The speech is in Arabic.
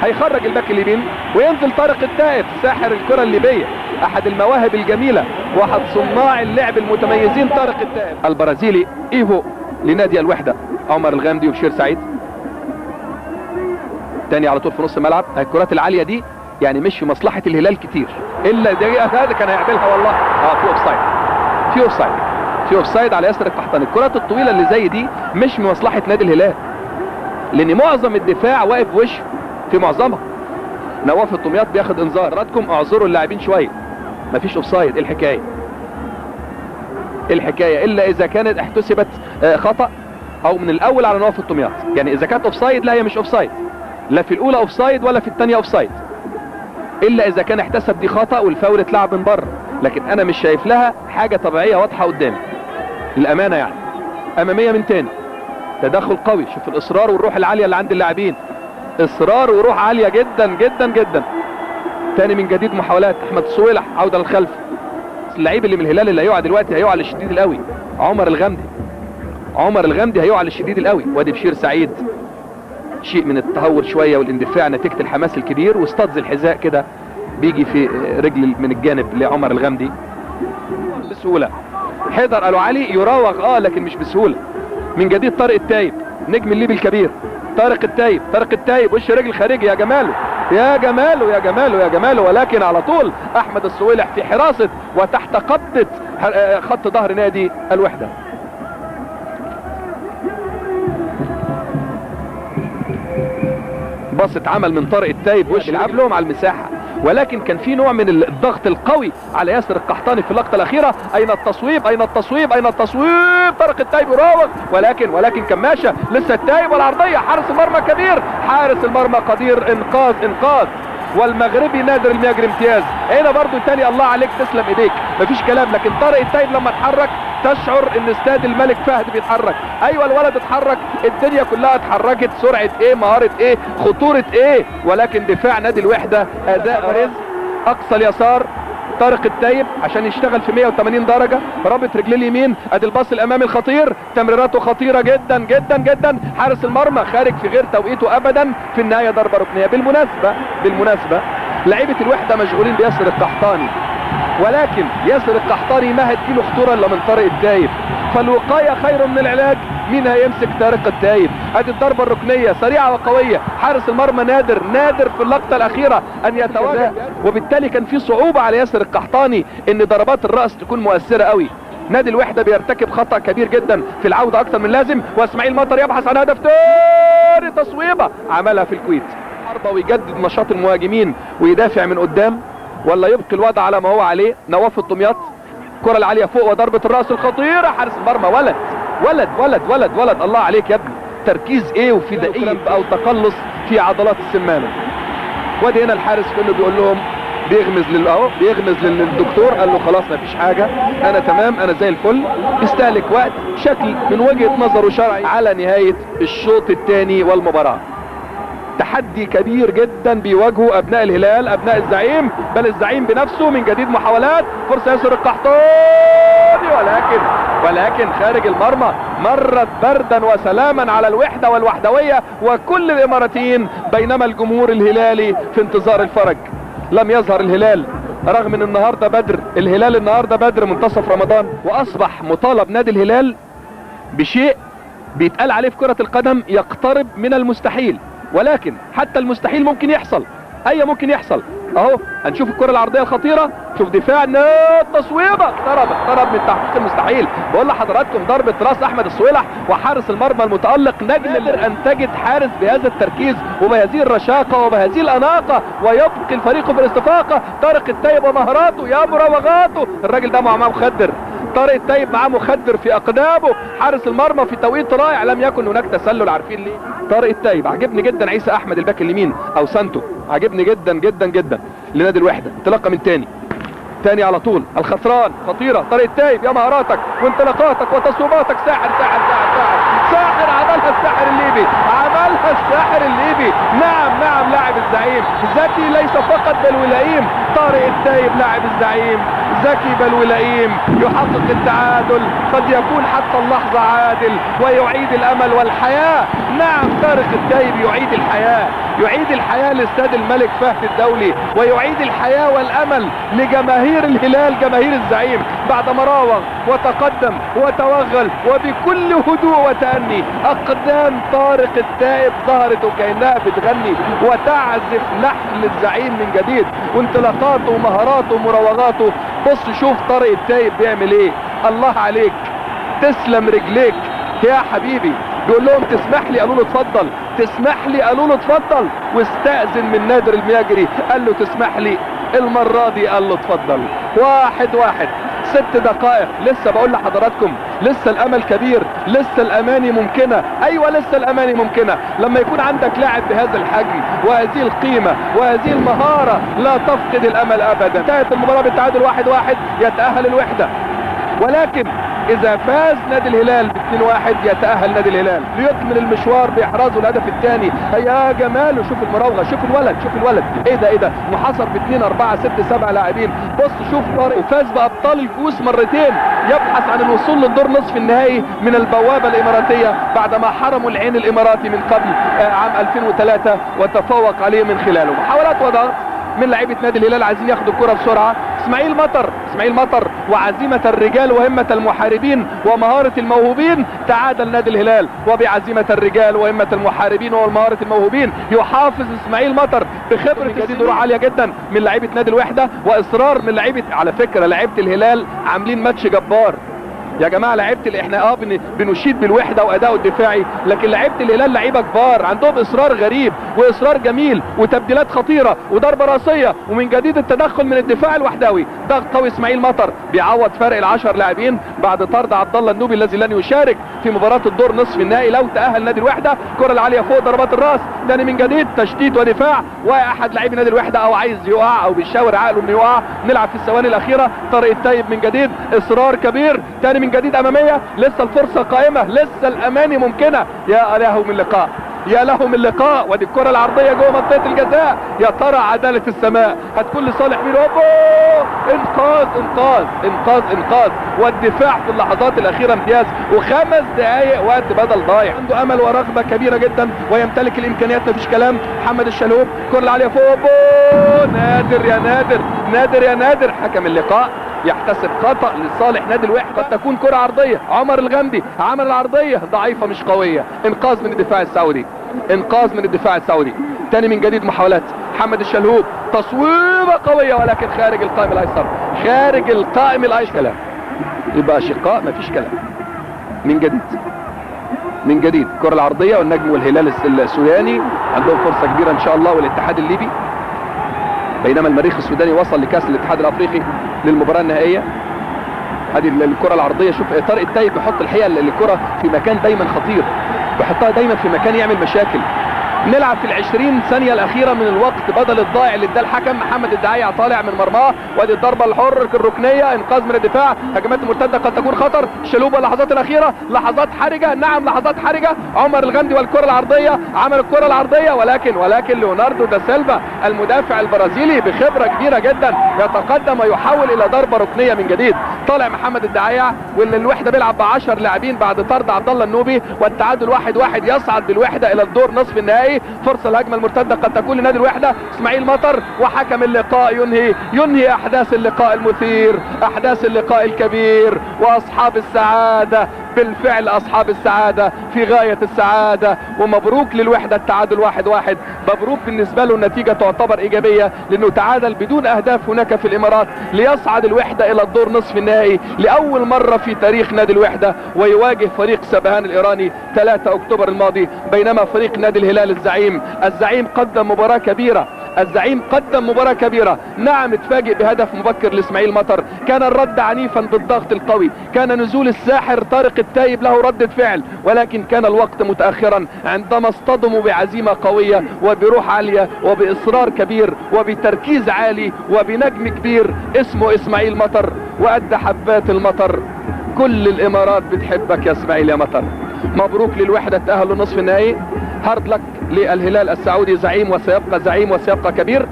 هيخرج الباك اليمين وينزل طارق التائب ساحر الكرة الليبية، احد المواهب الجميلة واحد صناع اللعب المتميزين طارق التائب. البرازيلي ايفو لنادي الوحدة، عمر الغامدي وبشير سعيد. تاني على طول في نص الملعب. الكرات العالية دي يعني مش في مصلحة الهلال كتير، الا هذا كان هيعملها والله. في اوفسايد، في اوفسايد، في اوفسايد على ياسر القحطاني. الكرات الطويلة اللي زي دي مش من مصلحة نادي الهلال، لان معظم الدفاع واقف وشه في معظمها. نواف الطمياط بياخد انذار. حضراتكم اعذروا اللاعبين شويه، مفيش اوفسايد. ايه الحكايه؟ الحكايه الا اذا كانت احتسبت خطا او من الاول على نواف الطمياط. يعني اذا كانت اوفسايد لا، هي مش اوفسايد، لا في الاولى اوفسايد ولا في الثانيه اوفسايد، الا اذا كان احتسب دي خطا والفاول اتلعب من بره. لكن انا مش شايف لها حاجه طبيعيه واضحه قدامي للامانه. يعني اماميه من تاني، تدخل قوي. شوف الاصرار والروح العاليه اللي عند اللاعبين، اصرار وروح عاليه جدا جدا جدا. تاني من جديد محاولات احمد الصويلح، عوده للخلف. اللعيب اللي من الهلال اللي هيقع دلوقتي هيقع للشديد القوي، عمر الغامدي. عمر الغامدي هيقع للشديد القوي. وادي بشير سعيد، شيء من التهور شويه والاندفاع نتيجه الحماس الكبير، واستاذ الحذاء كده بيجي في رجل من الجانب لعمر الغامدي بسهوله. حيدر قالوا علي يراوغ لكن مش بسهوله. من جديد طارق التايب، نجم الليبي الكبير. طارق التايب، طارق التايب وش رجل خارجي. يا جماله يا جماله يا جماله يا جماله. ولكن على طول احمد الصويلح في حراسه وتحت قبضه خط ظهر نادي الوحده. باصة عمل من طارق التايب وش يلعب لهم على المساحه، ولكن كان في نوع من الضغط القوي على ياسر القحطاني في اللقطه الاخيره. اين التصويب؟ اين التصويب؟ اين التصويب؟ طارق التايب يراوغ، ولكن كماشه لسه التايب والعرضيه. حارس المرمى كبير، حارس المرمى قدير. انقاذ والمغربي نادر المياجري امتياز. هنا برضو تاني الله عليك، تسلم ايديك، مفيش كلام. لكن طارق التايب لما اتحرك تشعر ان استاد الملك فهد بيتحرك. ايوه الولد اتحرك، الدنيا كلها اتحركت. سرعه ايه، مهاره ايه، خطوره ايه. ولكن دفاع نادي الوحده اداء رز. اقصى اليسار طارق التايب عشان يشتغل في 180 درجه، رابط رجليه اليمين. ادي الباص الامامي الخطير، تمريراته خطيره جدا جدا جدا. حارس المرمى خارج في غير توقيته ابدا. في النهايه ضربه ركنيه. بالمناسبه لعيبه الوحده مشغولين بياسر القحطاني، ولكن ياسر القحطاني ما هتجيله خطوره الا من طارق التايب. فالوقايه خير من العلاج. مين هيمسك طارق التايب؟ ادي الضربه الركنيه سريعه وقويه. حارس المرمى نادر في اللقطه الاخيره ان يتواجد، وبالتالي كان في صعوبه على ياسر القحطاني ان ضربات الراس تكون مؤثره قوي. نادي الوحده بيرتكب خطا كبير جدا في العوده اكثر من لازم. واسماعيل مطر يبحث عن هدف تاني، تصويبه عملها في الكويت. حربه ويجدد نشاط المهاجمين ويدافع من قدام، ولا يبقي الوضع على ما هو عليه. نواف الطمياط، الكره العاليه فوق وضربه الراس الخطيره. حارس المرمى ولد ولد ولد ولد ولد. الله عليك يا ابني، تركيز ايه وفدائيه او تقلص في عضلات السمانه. وادي هنا الحارس كله بيقول لهم، بيغمز للدكتور، قال له خلاص مفيش حاجه، انا تمام، انا زي الفل. استهلك وقت شكل من وجهه نظره شرعي على نهايه الشوط الثاني والمباراه. تحدي كبير جدا بيواجهه ابناء الهلال، ابناء الزعيم، بل الزعيم بنفسه. من جديد محاولات، فرصه ياسر القحطاني، ولكن خارج المرمى. مرت بردا وسلاما على الوحده والوحدويه وكل الاماراتيين، بينما الجمهور الهلالي في انتظار الفرج. لم يظهر الهلال رغم ان النهارده بدر، الهلال النهارده بدر منتصف رمضان. واصبح مطالب نادي الهلال بشيء بيتقال عليه في كرة القدم يقترب من المستحيل، ولكن حتى المستحيل ممكن يحصل. ممكن يحصل. اهو هنشوف الكرة العرضية الخطيرة، شوف دفاع تصويبة، اقترب من تحقيق المستحيل. بقول لحضراتكم ضربة راس احمد الصويلح وحارس المرمى المتألق نجم اللي انتجت حارس بهذا التركيز وبهذه الرشاقة وبهذه الاناقة، ويبقي الفريق في الاستفاقة. طارق التايب ومهاراته يا مراوغاته، الراجل ده معاه مخدر. طارق التايب معاه مخدر في اقدامه. حارس المرمى في توقيت رائع، لم يكن هناك تسلل. عارفين ليه؟ طارق التايب عجبني جدا. عيسى احمد الباك اليمين او سانتو عجبني جدا جدا جدا لنادي الوحده. انطلاقه من تاني على طول، الخسران خطيره. طارق التايب يا مهاراتك وانطلاقاتك وتصويباتك، ساحر. عملها الساحر الليبي. نعم لاعب الزعيم ذكي ليس فقط بل ولئيم. طارق التايب لاعب الزعيم ذكي بل ولئيم، يحقق التعادل، قد يكون حتى اللحظة عادل، ويعيد الامل والحياة. نعم طارق التايب يعيد الحياة. يعيد الحياة لاستاد الملك فهد الدولي، ويعيد الحياة والامل لجماهير الهلال، جماهير الزعيم، بعدما راوغ وتقدم وتوغل وبكل هدوء وتأني اقدام طارق التائب ظهرت وكأنها بتغني وتعزف لحن للزعيم من جديد، وانطلاقاته ومهاراته ومراوغاته. بص شوف طارق التائب بيعمل ايه. الله عليك، تسلم رجليك يا حبيبي. بيقول لهم تسمح لي؟ قالوا له اتفضل. تسمح لي؟ قالوا له اتفضل. واستأذن من نادر المياجري، قال له تسمح لي؟ المرة دي قال له اتفضل. 1-1، 6 دقائق. لسه بقول لحضراتكم لسه الامل كبير، لسه الاماني ممكنة. ايوه لسه الاماني ممكنة لما يكون عندك لاعب بهذا الحجم وهذه القيمة وهذه المهارة، لا تفقد الامل ابدا. انتهت المباراة بالتعادل 1-1، يتأهل الوحدة. ولكن اذا فاز نادي الهلال ب2-1 يتأهل نادي الهلال ليكمل المشوار باحرازه الهدف الثاني. يا جمال، وشوف المراوغة، شوف الولد، شوف الولد، ايه ده محاصر ب2 4 6 7 لاعبين. بص شوف طارق، وفاز بابطال الكؤوس مرتين، يبحث عن الوصول للدور نصف النهائي من البوابة الاماراتية بعدما حرموا العين الاماراتي من قبل عام 2003 وتفوق عليه من خلاله. محاولات وضغط من لعيبه نادي الهلال، عايزين ياخدوا الكرة بسرعة. اسماعيل مطر وعزيمة الرجال وهمة المحاربين ومهارة الموهوبين، تعادل نادي الهلال. وبعزيمة الرجال وهمة المحاربين ومهارة الموهوبين يحافظ اسماعيل مطر بخبرة جديد وروح عالية جدا من لعيبة نادي الوحدة واصرار من لعيبة. على فكرة لعيبة الهلال عاملين ماتش جبار يا جماعه. لعيبه احنا بنشيد بالوحده واداؤه الدفاعي، لكن لعيبه الهلال لعيبه كبار عندهم اصرار غريب واصرار جميل وتبديلات خطيره وضربه راسيه، ومن جديد التدخل من الدفاع الوحدوي. ضغط قوي اسماعيل مطر بيعوض فرق ال10 لاعبين بعد طرد عبد الله النوبي الذي لن يشارك في مباراه الدور نصف النهائي لو تاهل نادي الوحده. الكره العاليه فوق ضربات الراس، ثاني من جديد تشتيت ودفاع، واحد لاعبي نادي الوحده او عايز يقع او بيشاور عقله انه يقع. نلعب في الثواني الاخيره. طارق التائب من جديد، اصرار كبير، ثاني من جديد اماميه، لسه الفرصه قائمه، لسه الاماني ممكنه. يا له من لقاء، يا له من لقاء. ودي الكره العرضيه جوه منطقه الجزاء. يا ترى عداله السماء هتكون لصالح مين؟ انقاذ والدفاع في اللحظات الاخيره امتياز، و5 دقائق وقت بدل ضايع. عنده امل ورغبه كبيره جدا ويمتلك الامكانيات، مفيش كلام. محمد الشلهوب، الكره العاليه فوق، نادر يا نادر. حكم اللقاء يحتسب خطأ لصالح نادي الوحدة. قد تكون كرة عرضية. عمر الغامدي عمل العرضية ضعيفة مش قوية. انقاذ من الدفاع السعودي. تاني من جديد محاولات محمد الشلهوب، تصويبة قوية ولكن خارج القائم الايسر. يبقى شقاء مفيش كلام. من جديد الكرة العرضية، والنجم والهلال السوداني عندهم فرصة كبيرة ان شاء الله، والاتحاد الليبي. بينما المريخ السوداني وصل لكاس الاتحاد الافريقي للمباراة النهائية. هذه الكرة العرضية. شوف طارق التائب بيحط الحقيقة الكرة في مكان دايما خطير، بيحطها دايما في مكان يعمل مشاكل. نلعب في ال20 ثانية الأخيرة من الوقت بدل الضائع اللي اداه الحكم. محمد الدعيع طالع من مرماه، وادي الضربة الحر الركنية، انقاذ من الدفاع. هجمات المرتدة قد تكون خطر. شلوبة اللحظات الأخيرة، لحظات حرجة، نعم لحظات حرجة. عمر الغامدي والكرة العرضية، عمل الكرة العرضية، ولكن ليوناردو دا سيلفا المدافع البرازيلي بخبرة كبيرة جدا يتقدم ويحول إلى ضربة ركنية من جديد. طالع محمد الدعيع، واللي الوحدة بيلعب ب10 لاعبين بعد طرد عبد الله النوبي، والتعادل 1-1 يصعد بالوحدة إلى الدور نصف النهائي. فرصة الهجمة المرتدة قد تكون لنادي الوحدة. اسماعيل مطر، وحكم اللقاء ينهي احداث اللقاء المثير، احداث اللقاء الكبير. واصحاب السعادة بالفعل اصحاب السعادة في غاية السعادة. ومبروك للوحدة التعادل 1-1. مبروك بالنسبة له، النتيجة تعتبر ايجابية لانه تعادل بدون اهداف هناك في الامارات، ليصعد الوحدة الى الدور نصف النهائي لاول مرة في تاريخ نادي الوحدة، ويواجه فريق سبهان الايراني 3 اكتوبر الماضي. بينما فريق نادي الهلال الزعيم قدم مباراة كبيرة. نعم اتفاجئ بهدف مبكر لاسماعيل مطر، كان الرد عنيفا بالضغط القوي، كان نزول الساحر طارق التائب له ردة فعل، ولكن كان الوقت متأخرا عندما اصطدموا بعزيمة قوية وبروح عالية وبإصرار كبير وبتركيز عالي وبنجم كبير اسمه اسماعيل مطر، وأدى حبات المطر. كل الإمارات بتحبك يا اسماعيل يا مطر. مبروك للوحدة التأهل لنصف النهائي. هارد لك للهلال السعودي، زعيم وسيبقى كبير.